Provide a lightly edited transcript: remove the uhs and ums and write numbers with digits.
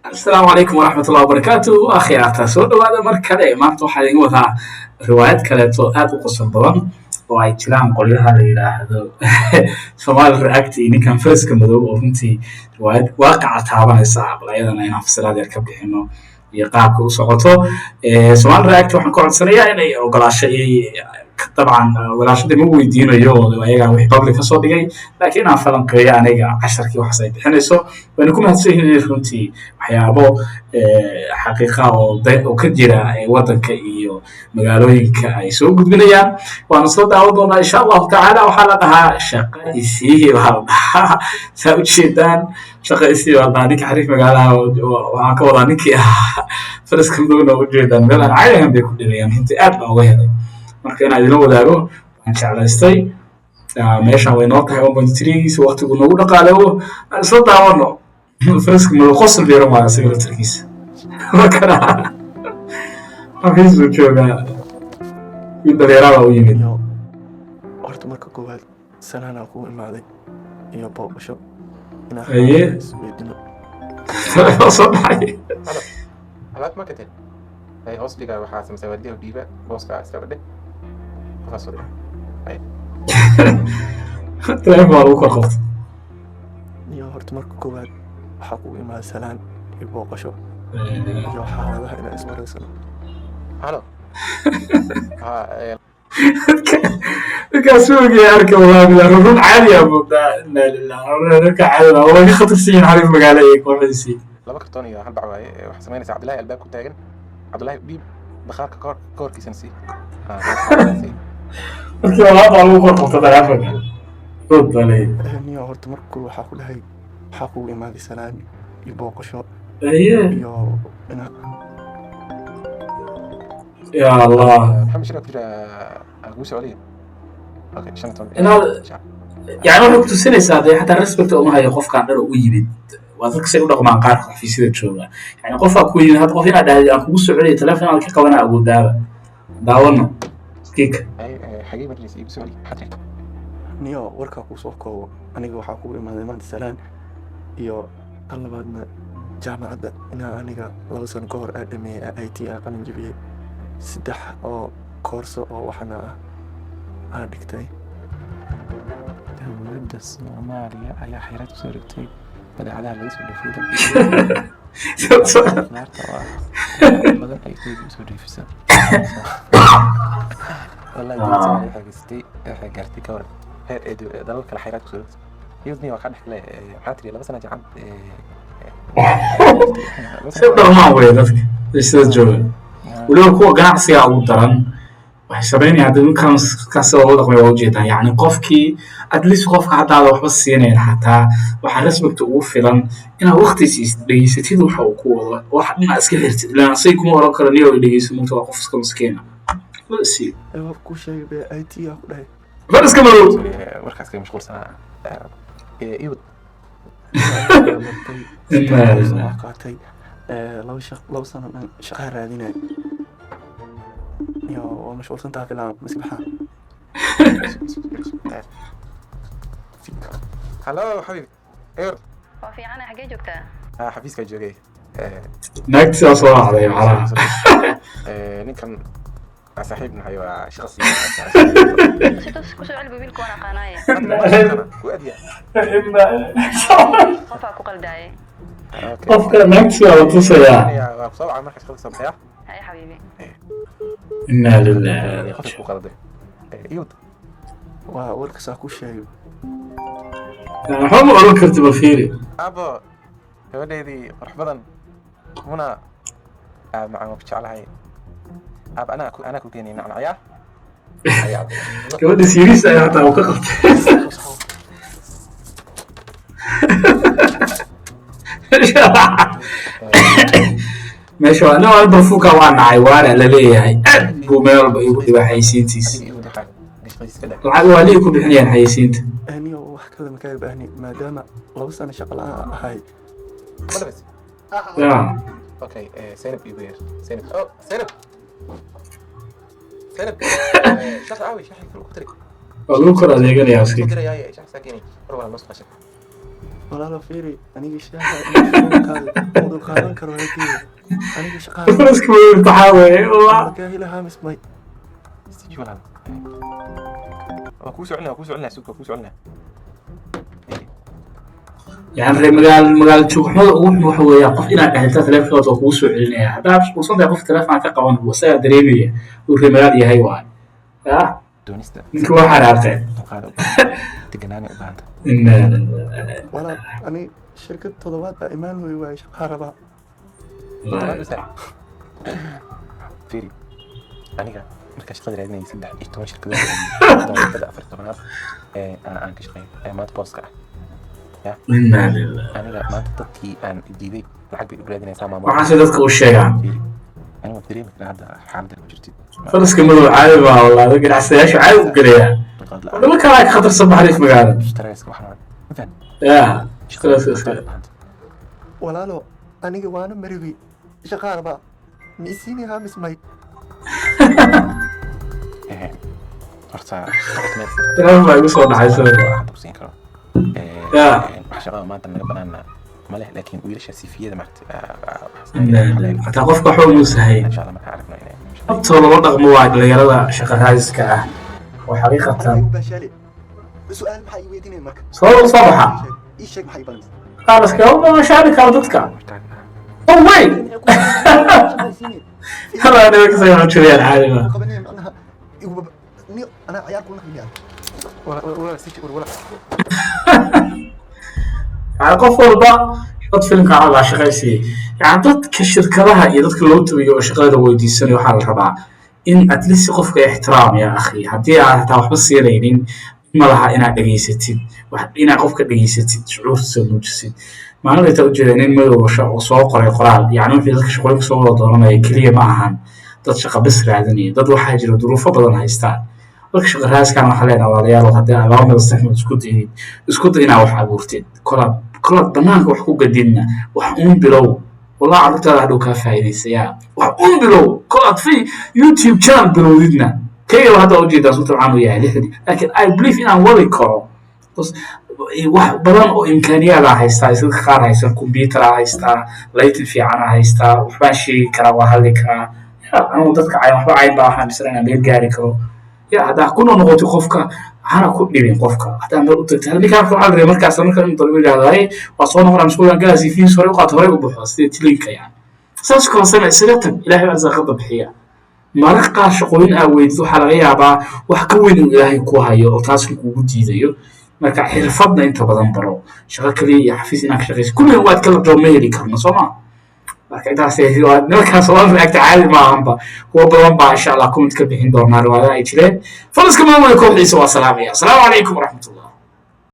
السلام عليكم ورحمة الله وبركاته أخي أعتسود وهذا مركلة ما توحد يقولها روايات كلا آد وقصة بضن وأي كلام قولها لي سومال رأكتي إني كان فرس كمدو وفنتي روايات واقع تابعا الصعب لا أيضا أنا في سلاد يركب إنه يقابك وسقطه سومال رأكتي وحن كون سريع يعني وقال شيء طبعا walaashadii ma weydiinayo ayaga wixii public ka soo dhigay laakiin aan falanqeeyo aniga casharkii waxaas ay bixinayso wayna ku mahadsan yihiin runtii waxyaabo xaqiiqa oo ka jira wadanka iyo magaalooyinka ay soo gudbinayaan waana soo daawan doonaa insha allahu tacaala waxaa la dhahaa shaqa isii baa la dhahaa saa u jeedaan shaqa isii baa la dhahaa ninka xariif magaalaha waxaan ka wadaa ninkii ahaa faraska madowna u jeedaan meel aan caadi ahayn bay ku dhibayaan runtii aad baan uga helay marka inaan idin wadaago waan jeclaystay meeshaan way noo tahay 1.3giisa waqtigu noogu dhaqaaleeyo aan isla daawano faraska madow qosol beeran waa isaga laftarkiisa markana xafiis buu joogaa in dhalinyarada u yimid horta marka koowaad sanaana ku imaaday iyo booqasho aye soo dhacay alaab ma katel ay hoos dhigaa waxaa sameysaa waadiga dhiiba booska iska badhe telefoon waa lagu kor qabta iyo horta marka koowaad waxaa ku imaaday salaan iyo booqasho iyo xaaladaha inaan iswareysano halo dadkaas oogaya arka walaabila run caadi ah moodaa inaa lilah dadka caadi ah waa ka khatarsan yihiin xariif magaalo iyo kooxdiisii laba kartoon iyo hal bac waaye waxaa samaynaysaa cabdillaahi albaab ku taagan cabdillaahi dhiib bakhaarka koorkiisan sii markii walaal baa lagu kor qabta telefoonka dood baa leeyahay niyo horta marka koowaad waxaa ku dhahay waxaa kugu imaaday salaan iyo booqasho iyo inaa ya allah محمد شنو كتير أقول سؤالين أوكي شنو تقول inaad yani waxay kutusinaysaa dee xataa respect uma hayo qofkaan dhan u yimid waa dadka say u dhaqmaan qaarka xafiisyada jooga yani qofaa ku yimid hadda qof inaad dhahday aan kugu soo celiyo telefoon aan ka qabana awoodaaba daawano kiika حقيقي مجلس يجيب سؤالي حتى niyo warkaa kuu soo koobo aniga waxaa kugu imaaday maanta salaan iyo tan labaadna jaamacadda inaa aniga 2 sano ka hor aa dhameeyey IT aa qalin jabiyey 3 oo koorso oo waxana aa dhigtay dowladda Soomaaliya ayaa xayiraad soo rogtay badeecadaha laga soo dhoofiyo badan ay soo dhoofisaa والله جيت حاجتي حاجتي كور دلال كلا حيرات كسر يودني وقعد حكلا حاتري لبس أنا جعان سيبدأ ما هو يدك إيش تجوا ولو هو قاعد ugu daran waxay sameynayaan hadda ninkan ka soo wada qoy wajiyada yani qofkii at least qofka hadaa waxba siineen xataa waxa respect ugu filan inaad waqtigiisa dhageysatid waxa uu ku wado wax dhinac iska xirtid ilaa say kuma oran karo niyo dhageysan inta waa qof iska maskiina بسي ku sheegay bay IT aa ku dhahay فرس كمالو مركز كده مشغول سنة يود qaatay 2 sano dhan shaqo raadinay iyo waa mashquulsan tahay filan masbaxa هلو حبيبي اير وفي عنا حاجة جوكتا حفيزك جوجي نكتي أصلا علي معنا نكمل صاحبنا هيو شخصي شتوس كسو علبي بيلكو أنا قناية وأديا قفا كوكل داي قفك نكتي على تصيا يا بصراحة ما حد خلص صباح هاي حبيبي إنا لله خلص كوكل ده يود waa warkaas aa ku sheegay أنا حب أقول كرت بفيري أبا هذي روح بدن هنا مع ما بتشعل هاي أب أنا كنت يعني نعم عيا كمان سيريس أنا حتى وقفت ماشي أنا البرفوكة وأنا عيوارة لليه بومير يبغى حيسينتيس العاد والي يكون بحنيان حيسينت aniga wax kale ma ka baahni maadaama 2 sano shaqo la'aan ahay ولا بس يا أوكي سينب يبير سينب أو سينب سينب شخص عاوي شحن في الكتري والله كرة ديجان يا أسكي كتري يا شخص ساكني روح النص خشب walaalo fiiri aniga shaaha inuu qaadan karo heekii aniga shaqada faraska way imtixaamay wallah gahilaha mismay استيجي ولا كوسو علنا سوق كوسو علنا يعني reer magaal joogxooda ugu xun waxa weeyaa qof inaad dhahinta telefoonka kugu soo celinaya haddaa uusan tahay qof telefoon ka qaban wasaga dareemaya uu reer magaal yahay waay ya دونيستا ninka waa xaraaqeen تجناني بعد walaal ani shirkad toddobaad baa imaan wey waay shaqaa rabaa فيري أنا marka shaqada raadinayay 13 shirkado dad 14 aan ka shaqeeyo maanta booska aniga maanta dadkii aan diiday lacag bay u raadinaysaa maamul waxaase dadka u sheegaan aniga ma dareemi karaa hadda xaaladda ku jirtid faraska madow caadi baa wallahi ganacsadayaashu caadi u galeeyaan wadamo kale ka khatarsan baxriif magaalada ishtarayska waxaan faham ya shaqadaas walaalo aniga waana mariwi shaqaa rabaa miisiiniha mismay horta telefoon baa igu soo dhacaysa tusin karo ya shaqada maanta naga banaana ma leh laakiin wiilasha sifiyada marti hataa qofka waxba muusahayn insha Allah marka aragno inay habtooda loo dhaqmo waa dhalinyarada shaqa raadiska ah oo xaqiiqatan su'aal maxay weydiinay marka soo baxa ii sheeg maxay balan qaalaska oo mashaari kala dadka oh way hala ana ka soo xujiyaan caadi ma qabaneen anaha ni ana ciyaar kulna xiyaan wala si wala يعني qof walba dad filmka ala shaqaysi yani dadka shirkadaha iyo dadka loo tabiyo oo shaqada weydiisanayo waxa la rabaa in at least qofka ixtiraam ya akhi hadii aad taa waxba siinaynin ma laha inaad dhageysatid wax inaad qofka dhageysatid shucuurtiisa muujisid maalinta u jeedaan in madow oo soo qoray qoraal yani wixii dadka shaqooyinka soo wada dooranaya kaliya ma ahan dad shaqo bis raadinaya dad waxaa jira duruufo badan haystaan dadka shaqo raaskan waxa leenahay walaalayaal hadii aad laba meel saxmo isku day inaad wax abuurtid kala banaanka wax ku gadidna wax bilow wallahi carruurtaada hadhow kaa faa'iidaysaya wax bilow kala fi YouTube channel bilowdidna kayga hadda u jeedaa soo tabcan u yahay lixdii laakiin I believe in aan wadi karo wax badan oo imkaaniyaad ah haystaa sida qaar haysan computer haystaa lighting fiican haystaa waxba sheegi kara waa hadli kara anu dadka ay waxba ay baahan bisana meel gaari karo ya hada ku noqoto qofka hana ku dhibin qofka hada meel u tagtay ninka ka hadlay markaas marka inta lagu yiraahday waa soo noqon mas'uul gaasi fiin soo qaat hore u buuxo sida tilinka yani saas ko samay sida tan ilaahay baa zaqada bixiya marqa shaqooyin aweyd waxa laga yaabaa wax ka weyn ilaahay ku hayo oo taas kugu diidayo marka xirfadna inta badan baro shaqo kaliya xafiis inaad ka shaqeyso kullu waad kala doomeeyay karna Soomaa marka intaas ay markaas oo react caadi ma ahanba kuwa badan baa insha Allah comment ka bixin doonaa riwaayada ay jireen falaska maamulka kooxdiisa waa salaamaya assalaamu calaykum waraxmatullahi